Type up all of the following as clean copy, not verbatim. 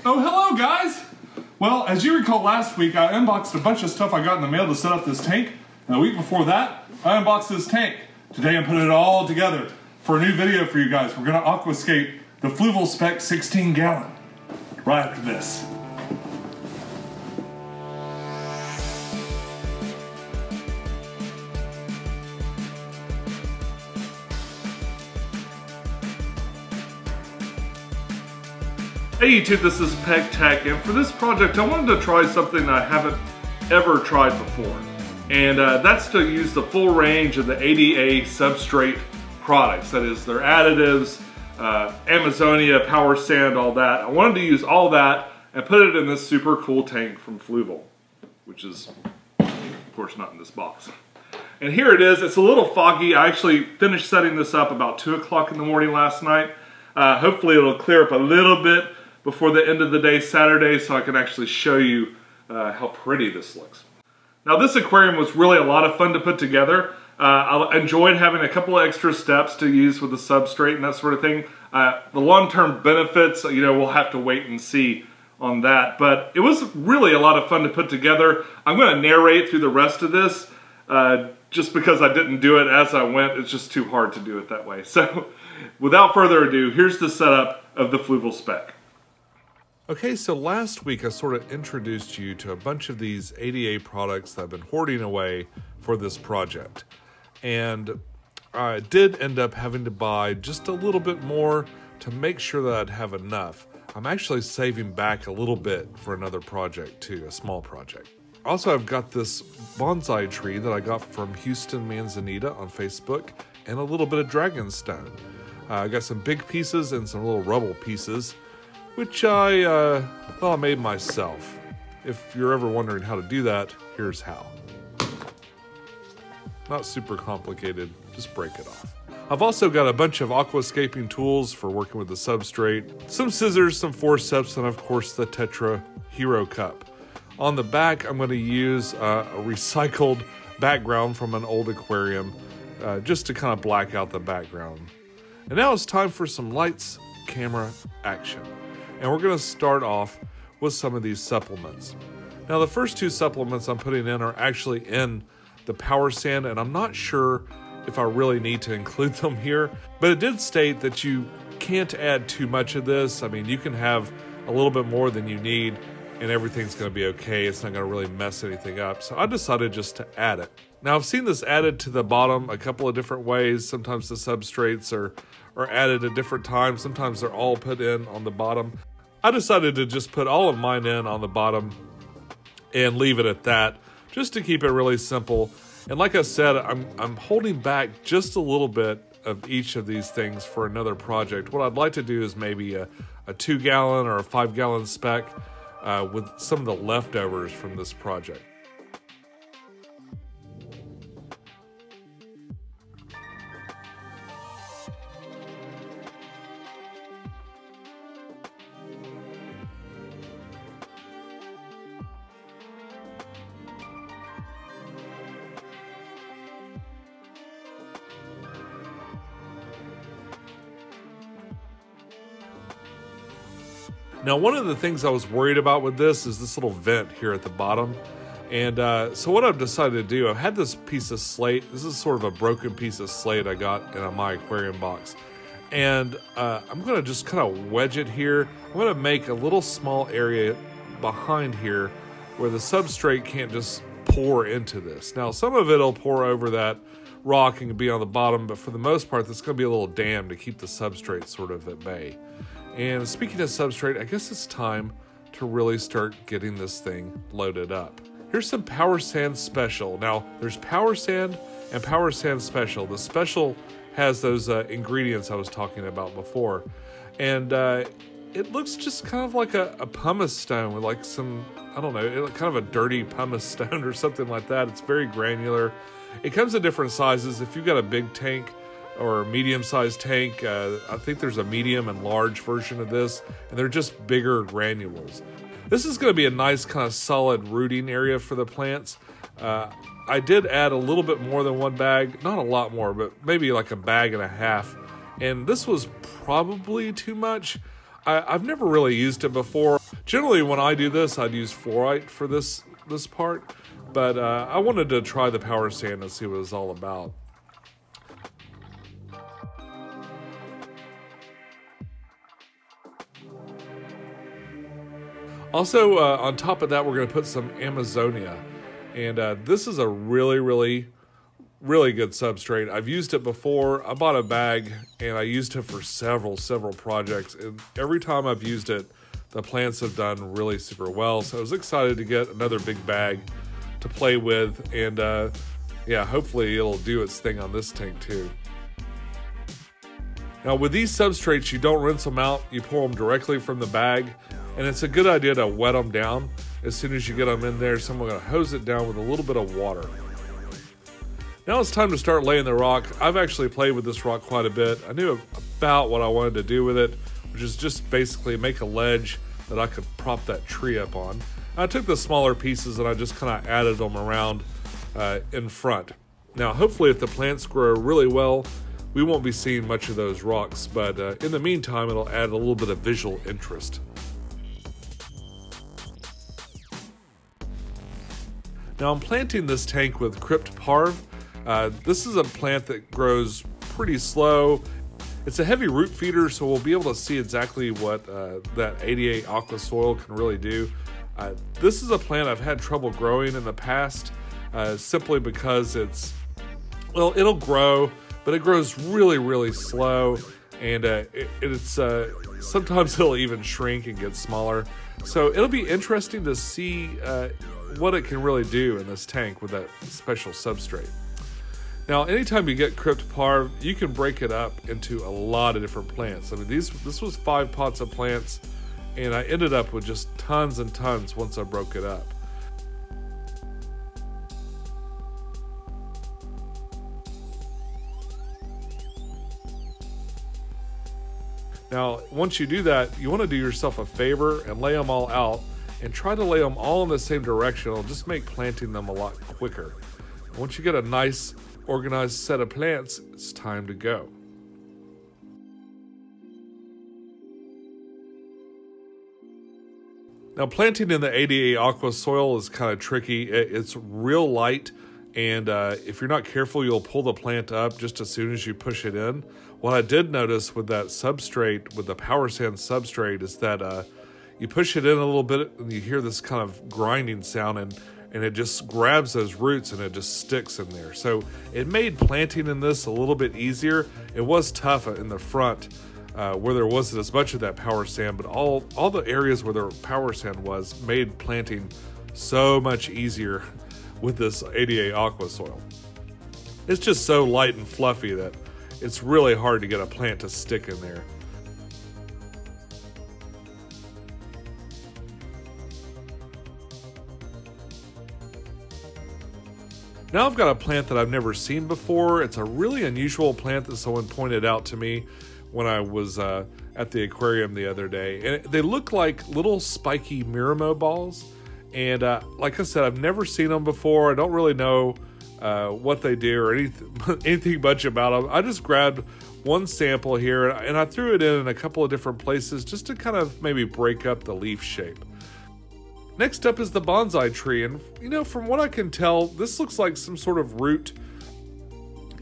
Oh, hello guys! Well, as you recall last week, I unboxed a bunch of stuff I got in the mail to set up this tank. And a week before that, I unboxed this tank. Today I'm putting it all together for a new video for you guys. We're gonna aquascape the Fluval Spec 16 gallon right after this. Hey YouTube, this is Pecktec, and for this project I wanted to try something I haven't ever tried before. And that's to use the full range of the ADA substrate products. That is, their additives, Amazonia, Power Sand, all that. I wanted to use all that and put it in this super cool tank from Fluval, which is, of course, not in this box. And here it is. It's a little foggy. I actually finished setting this up about 2 o'clock in the morning last night. Hopefully it'll clear up a little bit before the end of the day Saturday, so I can actually show you how pretty this looks. Now this aquarium was really a lot of fun to put together. I enjoyed having a couple of extra steps to use with the substrate and that sort of thing. The long-term benefits, you know, we'll have to wait and see on that, but it was really a lot of fun to put together. I'm going to narrate through the rest of this just because I didn't do it as I went. It's just too hard to do it that way. So without further ado, here's the setup of the Fluval Spec. Okay, so last week I sort of introduced you to a bunch of these ADA products that I've been hoarding away for this project. And I did end up having to buy just a little bit more to make sure that I'd have enough. I'm actually saving back a little bit for another project too, a small project. Also, I've got this bonsai tree that I got from Houston Manzanita on Facebook and a little bit of dragonstone. I got some big pieces and some little rubble pieces, which I made myself. If you're ever wondering how to do that, here's how. Not super complicated, just break it off. I've also got a bunch of aquascaping tools for working with the substrate, some scissors, some forceps, and of course the Tetra Hero Cup. On the back, I'm going to use a recycled background from an old aquarium, just to kind of black out the background. And now it's time for some lights, camera, action. And we're going to start off with some of these supplements. Now the first two supplements I'm putting in are actually in the Power Sand, and I'm not sure if I really need to include them here, but it did state that you can't add too much of this. I mean, you can have a little bit more than you need and everything's going to be okay. It's not going to really mess anything up. So I decided just to add it. Now I've seen this added to the bottom a couple of different ways. Sometimes the substrates are added at different times. Sometimes they're all put in on the bottom. I decided to just put all of mine in on the bottom and leave it at that, just to keep it really simple. And like I said, I'm holding back just a little bit of each of these things for another project. What I'd like to do is maybe a 2 gallon or a 5 gallon spec with some of the leftovers from this project. Now, one of the things I was worried about with this is this little vent here at the bottom. And so what I've decided to do, I've had this piece of slate. This is sort of a broken piece of slate I got in my aquarium box. And I'm going to just kind of wedge it here. I'm going to make a little small area behind here where the substrate can't just pour into this. Now, some of it will pour over that rock and be on the bottom, but for the most part, there's going to be a little dam to keep the substrate sort of at bay. And speaking of substrate, I guess it's time to really start getting this thing loaded up. Here's some Power Sand Special. Now, there's Power Sand and Power Sand Special. The Special has those ingredients I was talking about before. And it looks just kind of like a pumice stone with like some, I don't know, kind of a dirty pumice stone or something like that. It's very granular. It comes in different sizes. If you've got a big tank, or a medium-sized tank. I think there's a medium and large version of this, and they're just bigger granules. This is going to be a nice kind of solid rooting area for the plants. I did add a little bit more than one bag, not a lot more, but maybe like a bag and a half. And this was probably too much. I've never really used it before. Generally, when I do this, I'd use fluorite for this part, but I wanted to try the power sand and see what it was all about. Also, on top of that, we're going to put some Amazonia, and this is a really good substrate. I've used it before. I bought a bag and I used it for several projects, and every time I've used it, the plants have done really super well. So I was excited to get another big bag to play with, and yeah, hopefully it'll do its thing on this tank too. Now with these substrates, you don't rinse them out, you pour them directly from the bag, and it's a good idea to wet them down. As soon as you get them in there, someone's gonna hose it down with a little bit of water. Now it's time to start laying the rock. I've actually played with this rock quite a bit. I knew about what I wanted to do with it, which is just basically make a ledge that I could prop that tree up on. I took the smaller pieces and I just kind of added them around in front. Now hopefully if the plants grow really well, we won't be seeing much of those rocks, but in the meantime it'll add a little bit of visual interest. Now I'm planting this tank with Crypt Parv. This is a plant that grows pretty slow. It's a heavy root feeder, so we'll be able to see exactly what that 88 Aqua soil can really do. This is a plant I've had trouble growing in the past, simply because it'll grow, but it grows really slow, and sometimes it'll even shrink and get smaller. So it'll be interesting to see what it can really do in this tank with that special substrate. Now, anytime you get Crypt Parv, you can break it up into a lot of different plants. I mean, this was 5 pots of plants, and I ended up with just tons and tons once I broke it up. Now, once you do that, you want to do yourself a favor and lay them all out, and try to lay them all in the same direction. It'll just make planting them a lot quicker. Once you get a nice organized set of plants, it's time to go. Now planting in the 88 Aqua soil is kind of tricky. It's real light, and if you're not careful, you'll pull the plant up just as soon as you push it in. What I did notice with that substrate, with the power sand substrate, is that you push it in a little bit and you hear this kind of grinding sound, and it just grabs those roots and it just sticks in there. So it made planting in this a little bit easier. It was tough in the front where there wasn't as much of that power sand, but all the areas where the power sand was made planting so much easier with this 88 Aqua soil. It's just so light and fluffy that it's really hard to get a plant to stick in there. Now I've got a plant that I've never seen before. It's a really unusual plant that someone pointed out to me when I was at the aquarium the other day. And they look like little spiky Miramo balls. And like I said, I've never seen them before. I don't really know what they do or anything much about them. I just grabbed one sample here and I threw it in a couple of different places just to kind of maybe break up the leaf shape. Next up is the Bonsai Tree, and you know, from what I can tell, this looks like some sort of root,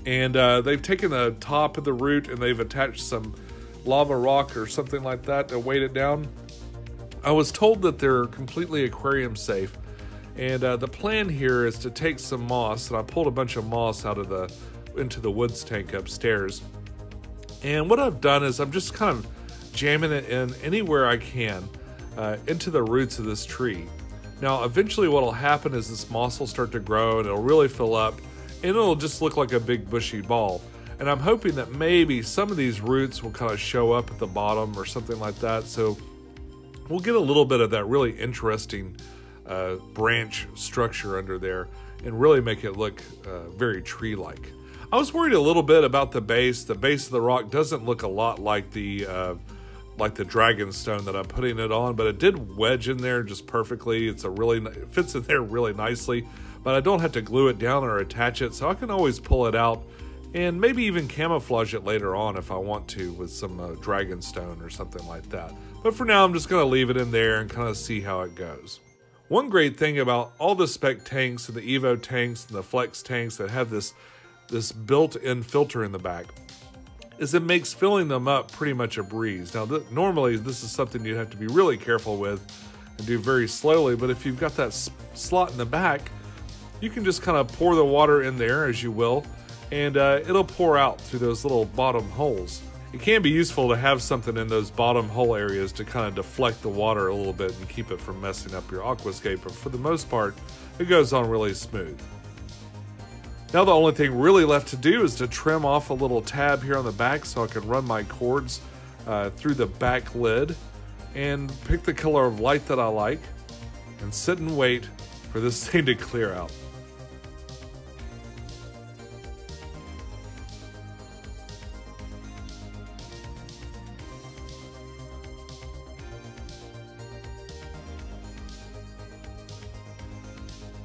and they've taken the top of the root and they've attached some lava rock or something like that to weight it down. I was told that they're completely aquarium safe, and the plan here is to take some moss, and I pulled a bunch of moss out of into the woods tank upstairs, and what I've done is I'm just kind of jamming it in anywhere I can into the roots of this tree. Now eventually what will happen is this moss will start to grow and it'll really fill up and it'll just look like a big bushy ball. And I'm hoping that maybe some of these roots will kind of show up at the bottom or something like that, so we'll get a little bit of that really interesting branch structure under there and really make it look very tree-like. I was worried a little bit about the base. The base of the rock doesn't look a lot like the dragon stone that I'm putting it on, but it did wedge in there just perfectly. It fits in there really nicely, but I don't have to glue it down or attach it, so I can always pull it out and maybe even camouflage it later on if I want to with some dragonstone or something like that. But for now, I'm just going to leave it in there and kind of see how it goes. One great thing about all the spec tanks and the Evo tanks and the Flex tanks that have this built-in filter in the back is it makes filling them up pretty much a breeze. Now, normally this is something you'd have to be really careful with and do very slowly, but if you've got that slot in the back, you can just kind of pour the water in there as you will, and it'll pour out through those little bottom holes. It can be useful to have something in those bottom hole areas to kind of deflect the water a little bit and keep it from messing up your aquascape, but for the most part, it goes on really smooth. Now the only thing really left to do is to trim off a little tab here on the back so I can run my cords through the back lid and pick the color of light that I like and sit and wait for this thing to clear out.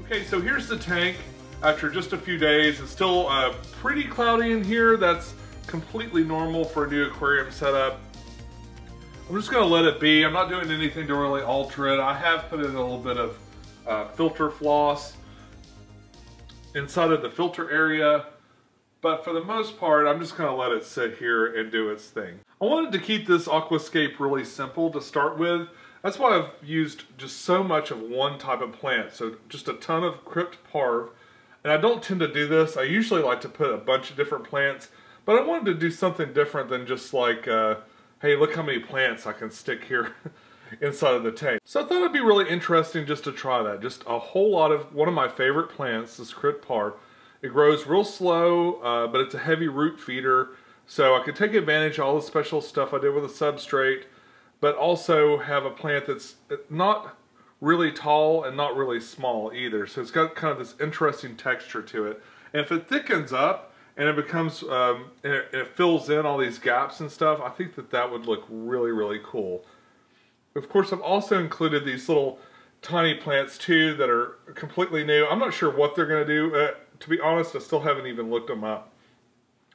Okay, so here's the tank after just a few days. It's still pretty cloudy in here. That's completely normal for a new aquarium setup. I'm just gonna let it be. I'm not doing anything to really alter it. I have put in a little bit of filter floss inside of the filter area, but for the most part, I'm just gonna let it sit here and do its thing. I wanted to keep this aquascape really simple to start with. That's why I've used just so much of one type of plant. So just a ton of crypt parv. And I don't tend to do this. I usually like to put a bunch of different plants, but I wanted to do something different than just like, hey, look how many plants I can stick here inside of the tank. So I thought it'd be really interesting just to try that. Just a whole lot of one of my favorite plants, this crypt parv. It grows real slow, but it's a heavy root feeder. So I could take advantage of all the special stuff I did with the substrate, but also have a plant that's not really tall and not really small either. So it's got kind of this interesting texture to it. And if it thickens up and it becomes, it fills in all these gaps and stuff, I think that that would look really, really cool. Of course, I've also included these little tiny plants too that are completely new. I'm not sure what they're gonna do. To be honest, I still haven't even looked them up.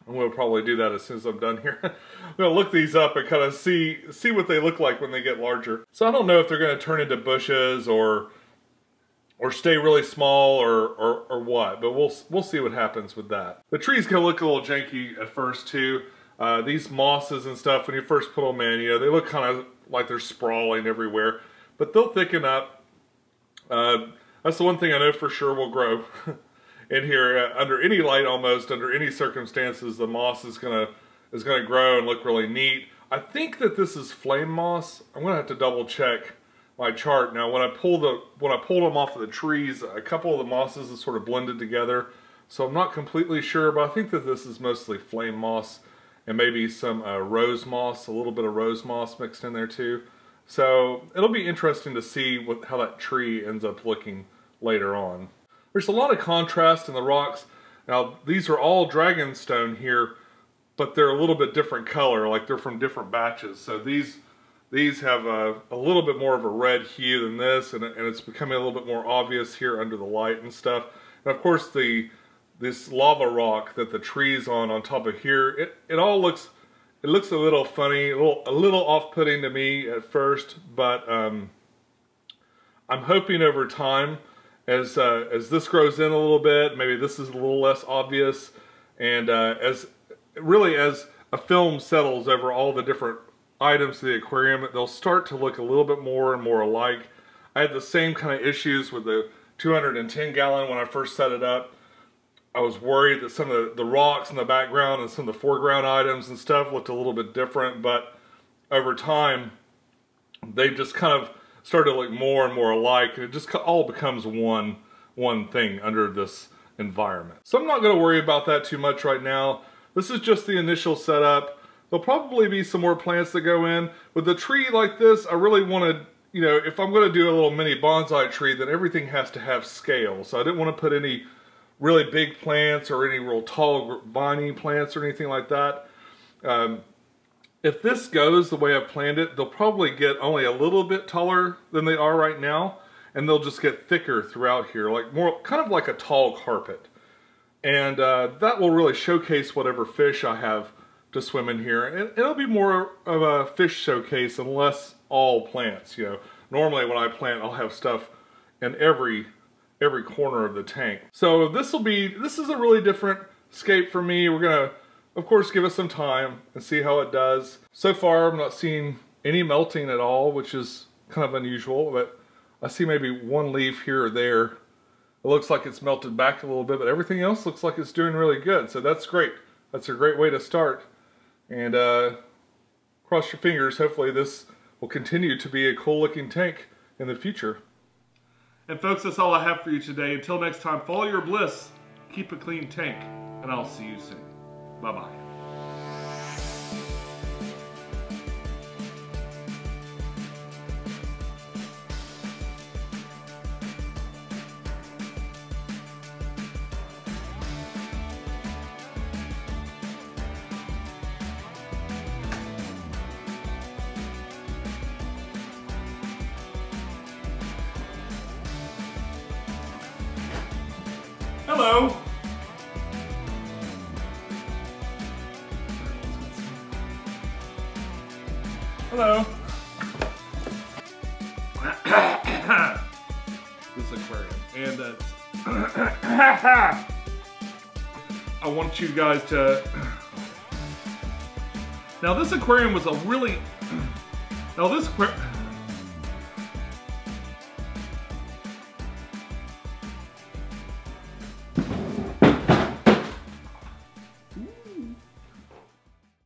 I'm going to probably do that as soon as I'm done here. I'm going to look these up and kind of see what they look like when they get larger. So I don't know if they're going to turn into bushes or stay really small or what, but we'll see what happens with that. The tree's going to look a little janky at first too. These mosses and stuff, when you first put them in, you know, they look kind of like they're sprawling everywhere, but they'll thicken up. That's the one thing I know for sure will grow. In here, under any light almost, under any circumstances, the moss is gonna grow and look really neat. I think that this is flame moss. I'm gonna have to double check my chart. Now when I pulled them off of the trees, a couple of the mosses is sort of blended together. So I'm not completely sure, but I think that this is mostly flame moss and maybe some rose moss, a little bit of rose moss mixed in there too. So it'll be interesting to see how that tree ends up looking later on. There's a lot of contrast in the rocks. Now, these are all dragonstone here, but they're a little bit different color, like they're from different batches. So these have a little bit more of a red hue than this, and it's becoming a little bit more obvious here under the light and stuff. And of course, this lava rock that the tree's on top of here, it looks a little funny, a little off-putting to me at first, but I'm hoping over time, as this grows in a little bit, maybe this is a little less obvious, and as a film settles over all the different items to the aquarium, they'll start to look a little bit more and more alike. I had the same kind of issues with the 210 gallon when I first set it up. I was worried that some of the rocks in the background and some of the foreground items and stuff looked a little bit different, but over time they just kind of started to look more and more alike, and it just all becomes one thing under this environment. So I'm not going to worry about that too much right now. This is just the initial setup. There'll probably be some more plants that go in. With a tree like this, I really wanted, you know, if I'm going to do a little mini bonsai tree, then everything has to have scale. So I didn't want to put any really big plants or any real tall viney plants or anything like that. If this goes the way I've planned it, they'll probably get only a little bit taller than they are right now, and they'll just get thicker throughout here, like more, kind of like a tall carpet. And that will really showcase whatever fish I have to swim in here. And it'll be more of a fish showcase and less all plants. You know, normally when I plant, I'll have stuff in every corner of the tank. So this is a really different scape for me. We're gonna, of course, give it some time and see how it does. So far, I'm not seeing any melting at all, which is kind of unusual, but I see maybe one leaf here or there. It looks like it's melted back a little bit, but everything else looks like it's doing really good. So that's great. That's a great way to start. And cross your fingers, hopefully this will continue to be a cool looking tank in the future. And folks, that's all I have for you today. Until next time, follow your bliss, keep a clean tank, and I'll see you soon. Bye-bye. Hello. Hello. This aquarium. And I want you guys to... Now this aquarium was a really... Now this aquarium...